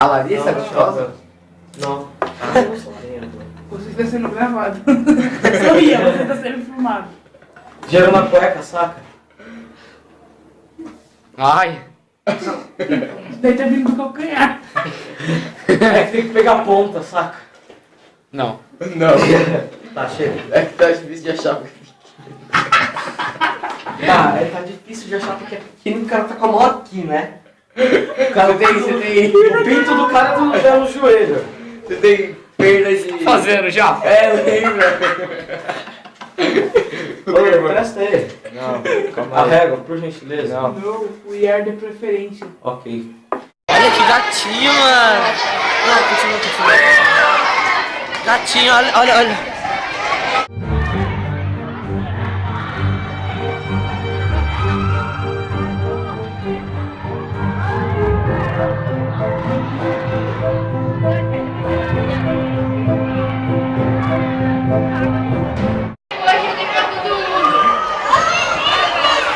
A Larissa é gostosa? Não. Ah, eu só lembro. Você está sendo gravado. Sorria, você está sendo filmado. Gera na cueca, saca? Ai. Daí tá vindo do calcanhar. É que tem que pegar a ponta, saca? Não. Não. Tá, chega. É que tá difícil de achar. Tá difícil de achar porque é pequeno e o cara tá com a mão aqui, né? O cara Você tem. O pinto do cara é no joelho. Você tem perda de. Fazendo já? É, lembra? Ô, presta aí. Não, calma A aí. régua, por gentileza. Não. Não, we are de preferência. Ok. Olha que gatinho, mano. Não, continua. Gatinho, olha.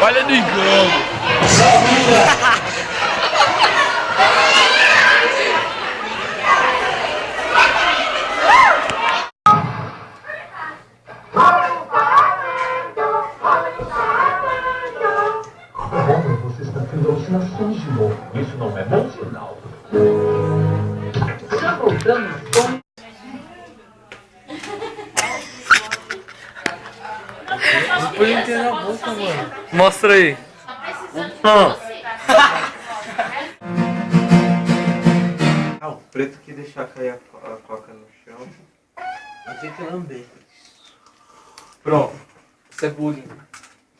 Olha no engano. Olha, você está tendo alucinações de novo. Isso não é bom sinal. Já voltamos com... Põe inteiro na boca, mano. Mostra aí. Ah, o preto que deixar cair a coca no chão. Tem que lamber. Pronto. Isso é bullying.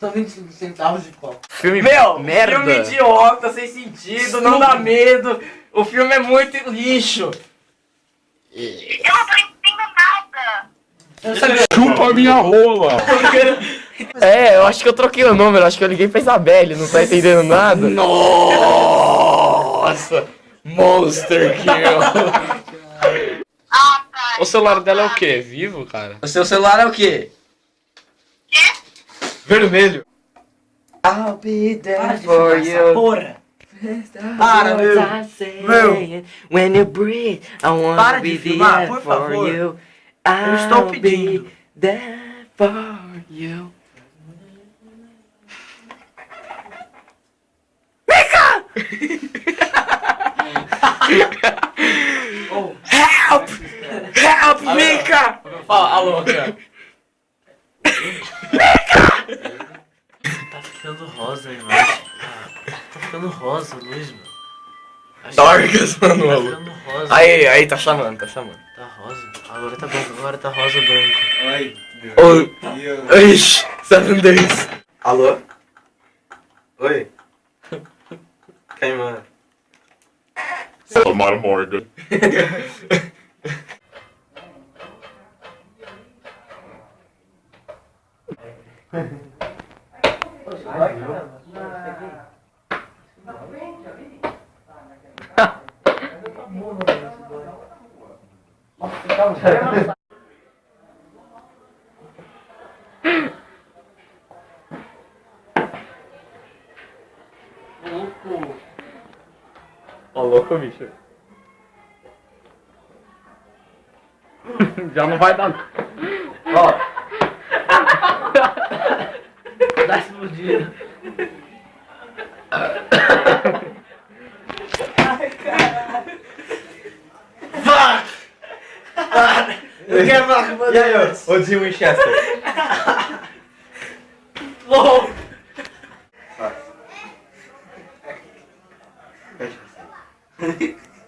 São 25 centavos de copo. Filme Merda. Filme idiota, sem sentido, não dá medo. O filme é muito lixo. Eu não tô entendendo nada. Chupa minha rola. É, eu acho que eu troquei o número, acho que eu liguei pra Isabelle, não tá entendendo nada. Nossa! Monster Kill! Ah, tá. O celular dela é o quê? Vivo, cara? O seu celular é o quê? Vermelho. I'll be there For you. Porra. Para, meu. Meu. When you breathe, I wanna Para be de filmar, there por for favor. you. Eu estou I'll pedindo. be there for you. Help! Help, Mika! Fala, alô, cara. Tá ficando rosa a imagem. Tá ficando rosa a luz, meu. Dorcas, Tá Manolo. ficando rosa. Aí, tá chamando, tá chamando. Tá rosa. Agora tá branco, agora tá rosa branco. Ai, Ô, ixi, 7 days. Alô? Oi? Quem manda? Tomar Morgan. Ó, louco, bicho. Já não vai dar. Ó, Tá explodindo. eu quero falar com você. E aí, ô Jim Winchester? Uou.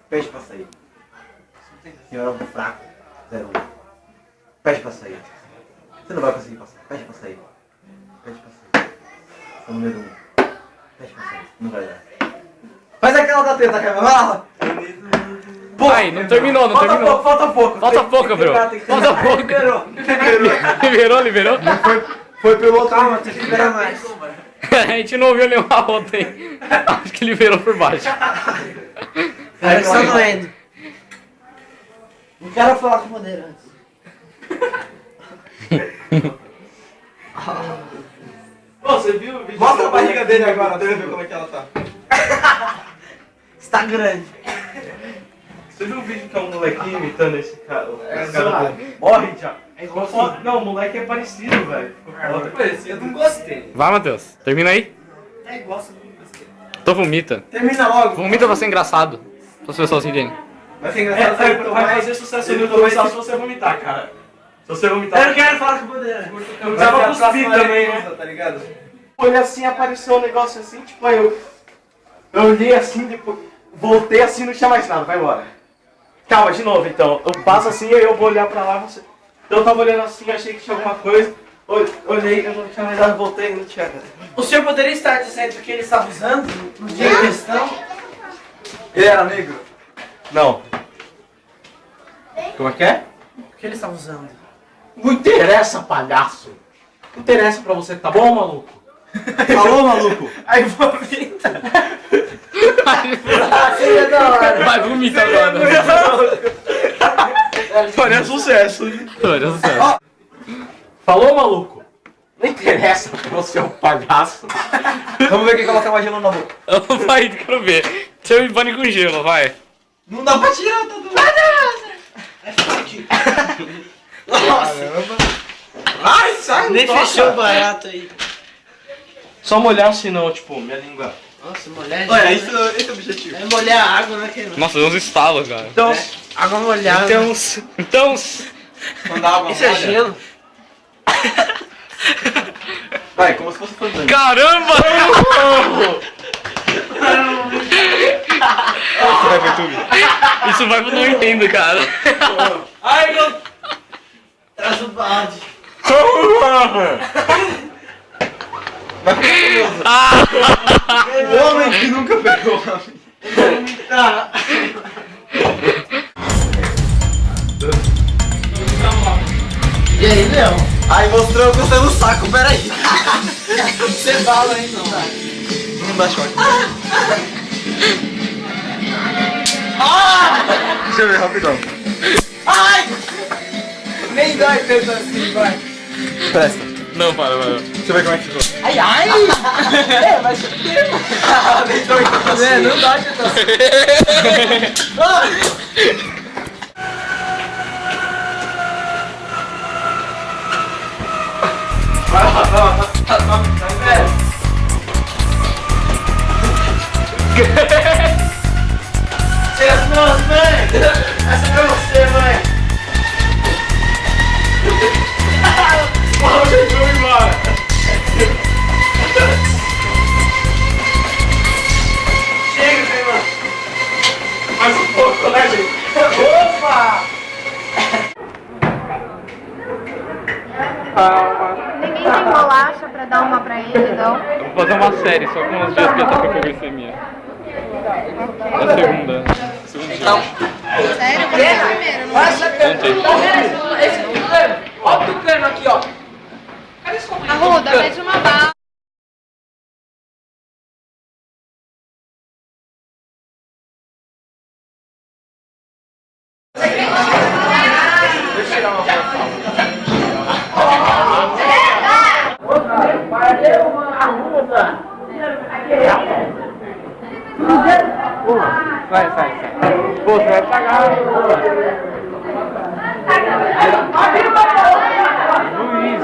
Pede pra sair. Senhora é um fraco. 01. Pede pra sair. Você não vai conseguir passar. Pede pra sair. Pede pra sair. Você é o número 1. Pede pra sair. Não vai dar. Faz aquela da teta, cara. Vai lá. Ai, não terminou, não terminou. Falta pouco. Falta pouco, bro. Falta pouco. Liberou. Foi pelo outro. Calma, tem que esperar mais. A gente não ouviu nenhuma outra aí. Acho que liberou por baixo. Cara, que tá doendo. Não quero falar com o moderante. Pô, você viu o vídeo? Mostra a barriga dele agora, deixa eu ver como é que ela tá. Está grande. Você viu o vídeo que é um molequinho imitando esse cara? Esse cara zoado. morre já. É igual assim. Não, o moleque é parecido, velho. Eu não gostei. Vai, Matheus. Termina aí. É igual assim, não gostei. Então vomita. Termina logo. Vomita pra ser engraçado. Pra as pessoas entendem. Vai ser engraçado. Vai fazer sucesso no YouTube só se você vomitar, cara. Se você vomitar. Eu não quero falar com o Bandeira. Eu tava cuspindo também, né? Tá ligado? Olhei assim, apareceu um negócio assim, tipo, aí eu olhei assim, depois voltei assim, não tinha mais nada, vai embora. Calma, de novo então. Eu passo assim, aí eu vou olhar pra lá, você. Então eu tava olhando assim, achei que tinha alguma coisa. Olhei, eu não tinha mais nada, voltei, não tinha nada. O senhor poderia estar dizendo que ele estava usando no dia em questão? Ele era negro? Não. Como é que é? O que ele estava usando? Não interessa, palhaço. Não interessa pra você, tá bom, maluco? Falou, maluco? Aí vomita. Seria da hora. Vai, vomita agora. Faria sucesso. Olha só. Falou, maluco? Não interessa pra você, é um palhaço. Vamos ver quem coloca mais gelo na boca. Vai, quero ver. Você me bane com gelo, vai. Não dá pra tirar, tá doido. Ai, sai, Nem toca. fechou o barato aí. Só molhar assim não, tipo, minha língua. Nossa, molhar. Olha, esse é o objetivo. É molhar a água, né? Que... Nossa, deu uns estalos, cara. Então, Água molhada. Então... mandar água. Isso é gelo. Vai, como se fosse fandango. Caramba! Isso vai pro YouTube. Isso vai pro Não Entendo, cara. Ai, meu... Traz o balde. Vai pro curioso. O homem que nunca pegou a Tá. E aí, Leão? Ai, mostrou você no saco, peraí. Você fala aí, não. Não dá choque. Deixa eu ver, rapidão. Nem dói tanto assim, vai. Presta. Não, para. Deixa eu ver como é que ficou. Ai, ai! É, mas o quê? Nem dói tanto assim. É, não dói tanto assim. Vai lá. Tira as mãos, mãe! Essa é pra você, mãe! Vamos, gente, vamos embora. Chega, meu irmão! Mais um pouco, né, gente? Opa! Ninguém tem bolacha pra dar uma pra ele, não? Eu vou fazer uma série só com os dias que eu tô com glicemia. É a segunda. Segundo dia. Sério? Você é a primeira, não é? Ontem. Tá vendo esse tucano? Ó o tucano aqui, ó. Cadê esse comunismo? Arruda, mete uma bala. Sai. Pô, você vai pagar. Luiz.